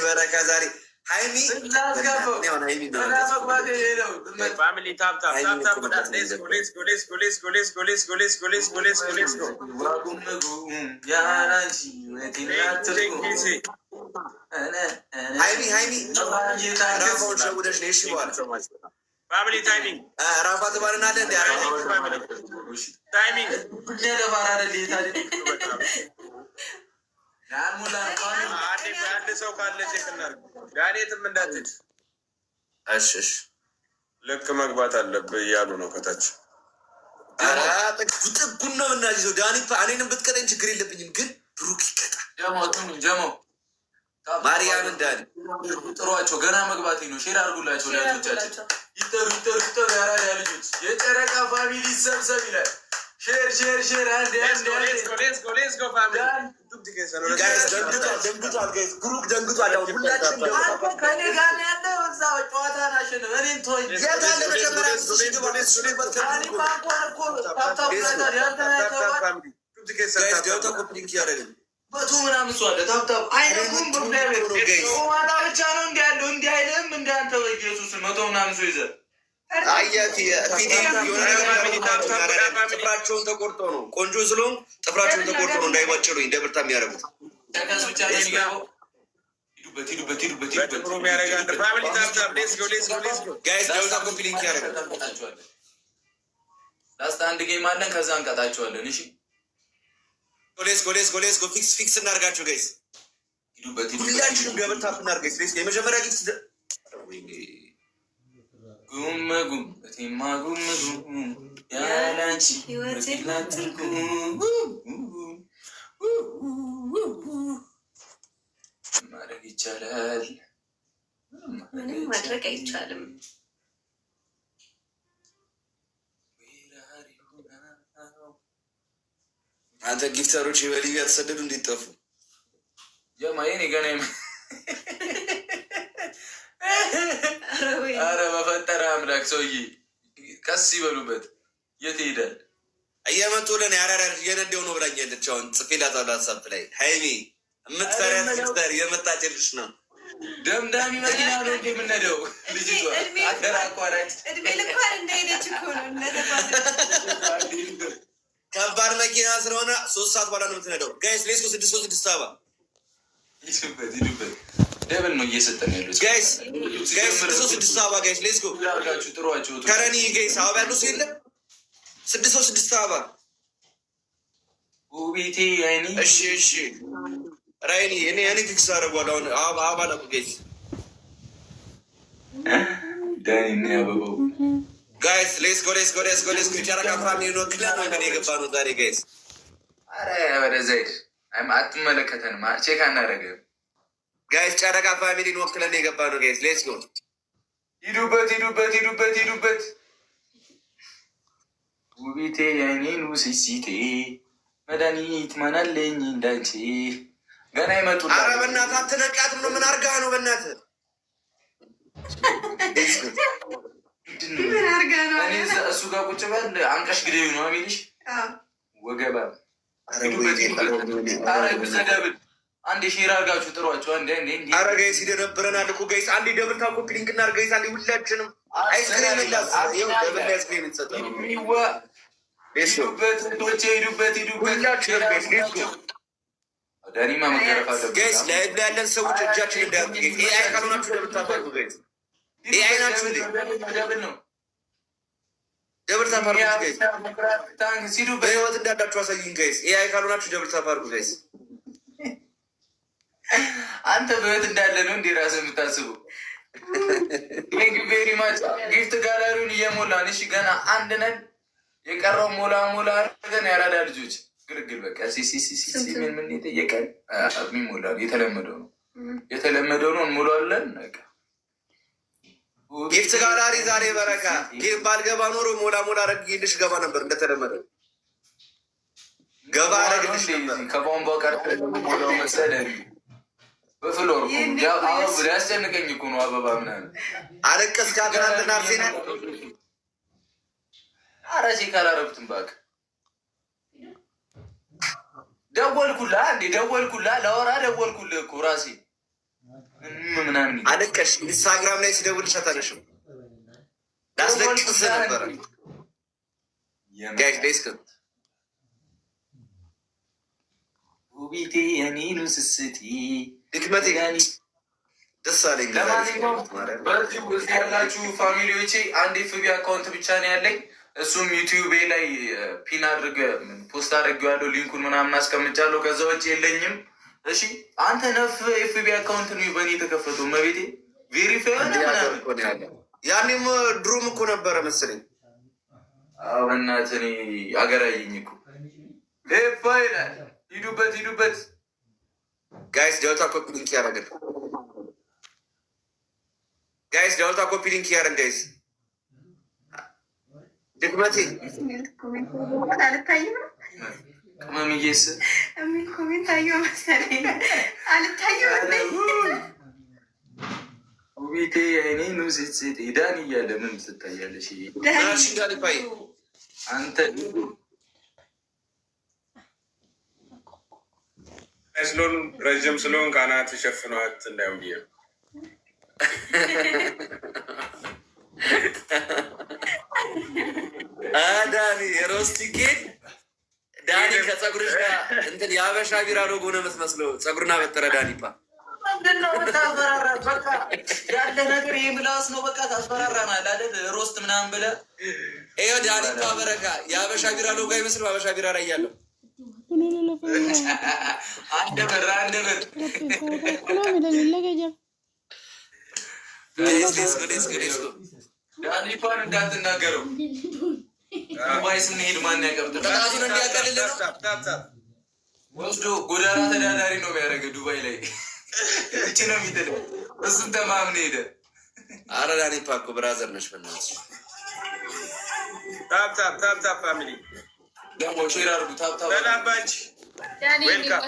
በረካ ዛሬ ሃይሚ family tap family timing ራፋት ባልና አለ እንዴ timing አንድ ሰው ካለ ቼክ እናድርግ። ዳንኤትም እንዳትል እሺ ልክ መግባት አለብህ እያሉ ነው ከታች። ጥጉን ነው እናዚዘው ዳኒ እኔንም ብትቀጠኝ ችግር የለብኝም፣ ግን ብሩክ ይቀጣ። ጀሞ ማርያምን ዳኒ ጥሯቸው፣ ገና መግባት ነው። ሼር አድርጉላቸው ለቶቻችን። ይጠሩ ያራዳ ልጆች የጨረቃ ፋሚሊ ሰብሰብ ይላል። ሼር አንድ ሌትስ ጎ ፋሚሊ ደንግጧል። ብሩክ ደንግጧል። ሁላችንም ከኔ ጋር ያለው እዛው ጨዋታ ናሽን እኔን ተወኝ። የታለ መጀመሪያ በቱ ምናምን እሱ አለ ታብታብ አይነኩም በማታ ብቻ ነው እንዲ ያለው እንዲህ አይልም እንዳንተ በኢየሱስ መቶ ምናምን ሰው ይዘህ ጥፍራቸውን ተቆርጦ ነው ቆንጆ ስለሆን ጥፍራቸውን ተቆርጦ ነው እንዳይባጭሩ ደብርታ የሚያደርጉት። ላስት አንድ ጌም አለን፣ ከዛ እንቀጣቸዋለን። እሺ ጎሌስ ፊክስ እናርጋቸው ጋይስ። ሁላችንም ደብርታ እናርጋ ጋይስ። የመጀመሪያ ጊዜ ጉም እቴማ ጉም ያላንቺ ወቴላትርጉ ማድረግ ይቻላል። ምንም ማድረግ አይቻልም። አንተ ጊፍተሮች በሊቢያ ተሰደዱ እንዲጠፉ ጀማዬን ገና አረ በፈጠረ አምላክ ሰውዬ ቀስ ይበሉበት። የት ይሄዳል? እየመጡ ለን ያራራር እየነደው ነው ብላኛለች። አሁን ጽፌላታለሁ ዋትስአፕ ላይ ሃይሚ የምትፈሪያት ጊፍተር የመጣችልሽ ነው። ደምዳሚ መኪና ነው እንደ የምንሄደው ልጅቷ አገር አቋራጭ እድሜ ልኳን እንደሄደች እኮ ነው። ከባድ መኪና ስለሆነ 3 ሰዓት በኋላ ነው የምትነደው። ጋይስ ሌስኮ 6 ሰባ ይዱበት ደብል ነው እየሰጠን ያሉት ጋይስ 6 ሰባ ጋይስ ሌስኮ ያርጋችሁ ጥሯቸው ከረኒ ጋይስ አባ ያሉ ሲል 6 ሰባ ውቢቴ አይኒ እሺ ራይኒ እኔ ፊክስ አደርጓለሁ። አሁን አባ ነው ጋይስ ዳኒ ያበበው ጋይስ ሌስኮ ጨረቃ ፋሚሊ ነው ክላ ነው ከኔ ገባ ነው ዛሬ ጋይስ። አረ ወደዛይድ አትመለከተንም፣ ቼክ አናደርግም ጋይስ። ጨረቃ ፋሚሊ ነው ክላ ነው የገባ ነው ጋይስ። ሌትስ ጎ ሂዱበት ውቢቴ ያኔኑ ሲሲቴ መድኃኒት ማናለኝ እንዳንቺ ገና ይመጡት። አረ በእናትህ አትነቃትም ነው። ምን አርጋ ነው በእናትህ? ምን አርጋ ነው? እኔ እሱ ጋር ቁጭ በል አንቀሽ ግዴ ነው የሚልሽ ወገባ። አረ ብዘደብል አንዴ ሼር አርጋችሁ ጥሯቸው። አረ ጋይስ ይደረብረናል እኮ ጋይስ። አንዴ ደብል ታኮፕ ሊንክ እናድርግ ጋይስ። አንዴ ሁላችንም አይስክሬም ላስ ይኸው ደብል አይስክሬም ይሰጣል። ሂዱበት ሁላችንም ጋይስ ሌትስ ጎ ዳኒማ መገረፍ አለበት ጋይስ። ላይቭ ላይ ያለን ሰዎች እጃችን እንዳያጡ ጋይስ። ኤአይ ካልሆናችሁ ደብል ታፋርጉ ጋይስ። ኤአይ ናችሁ እንዴ? ደብል ነው ደብል ታፋርጉ ጋይስ። ታንክስ ሂዱበት። በህይወት እንዳላችሁ አሳዩኝ ጋይስ። ኤአይ ካልሆናችሁ ደብል ታፋርጉ ጋይስ። አንተ በህይወት እንዳለ ነው እንዴ ራስህ የምታስበው? ቬሪ ማች ጊፍት ጋላሪውን እየሞላን እሺ፣ ገና አንድ ነን የቀረው። ሞላ አድርገን ያራዳ ልጆች ግርግር በቃ ምን የጠየቀን የሚሞላ የተለመደው ነው እንሞላለን። በቃ ጊፍት ጋላሪ ዛሬ በረካ ጌም ባልገባ ኖሮ ሞላ አረግልሽ ገባ ነበር። እንደተለመደ ገባ አረግልሽ ነበር። ከቧንቧ ቀርተ ሞላው መሰለህ በፍሎር ያስጨንቀኝ እኮ ነው። አበባ ምናምን አለቀስ ካገናንትና አርሴናል አራሴ ካላረጉትም እባክህ ደወልኩልህ እንዴ? ደወልኩልህ ለወራ ደወልኩልህ እኮ ራሴ ምናምን አለቀሽ። ኢንስታግራም ላይ ሲደውልሽ አታነሽም። ላስለቅስ ነበረ ጋይስ ዴስክ ውቢቴ የኔኑ ስስቲ ድክመቴ ደስ አለኝ። በዚህ ውስጥ ያላችሁ ፋሚሊዎቼ አንድ ኤፍቢ አካውንት ብቻ ነው ያለኝ። እሱም ዩቲዩቤ ላይ ፒን አድርገ ፖስት አድርጌዋለሁ። ሊንኩን ምናምን አስቀምጫለሁ። ከዛ ውጭ የለኝም። እሺ አንተ ነፍ ኤፍቢ አካውንት ነው በእኔ የተከፈተው። መቤቴ ቬሪፋይ ምናምን ያኔም ድሮም እኮ ነበረ መሰለኝ። በእናትህ እኔ አገራየኝ እኮ ኤፋ ይላል። ሂዱበት ሂዱበት ጋይስ። ዳውታ ኮፒ ሊንክ ያደረግን ጋይስ። ዳውታ ኮፒ ሊንክ ያደረግን ጋይስ። ድክመቴ ቅመምዬስ የሚል ኮሜንት አየሁ መሰለኝ። አልታየም። ውቢቴ አይኔ ነው ሴት ዳን እያለ ምን ትታያለሽ? ዳኒፓይ አንተ ስለሆን ረዥም ስለሆን ካናት ሸፍነዋት እንዳይሆን ብዬ ዳኒ ሮስቲኬት ዳኒ ከጸጉርሽ ጋር እንትን የሀበሻ ቢራ ሎጎ ነው የምትመስለው። ጸጉርና በጠረ ዳኒፓ ምንድነው ታስፈራራ? በቃ ያለ ነገር ይህ ምላስ ነው። በቃ ታስፈራራናል አይደል? ሮስት ምናምን ብለህ ይኸው ዳኒፓ በረካ የሀበሻ ቢራ ሎጎ አይመስልም? ሀበሻ ቢራ ላይ ያለው አንድ ብር ዳኒፓን እንዳትናገረው። ዱባይ ስንሄድ ማን ያቀብጥ ቅጣቱን እንዲያቀልል ነው ወስዶ ጎዳና ተዳዳሪ ነው የሚያደርገው ዱባይ ላይ እቺ ነው የሚጥል። እሱን ተማምነ ሄደ። አረ ዳኒፓ እኮ ብራዘር ነሽ በእናትሽ። ታፕ ፋሚሊ ደግሞ ሼር አድርጉ። ታፕ ሰላም ባንቺ ዌልካም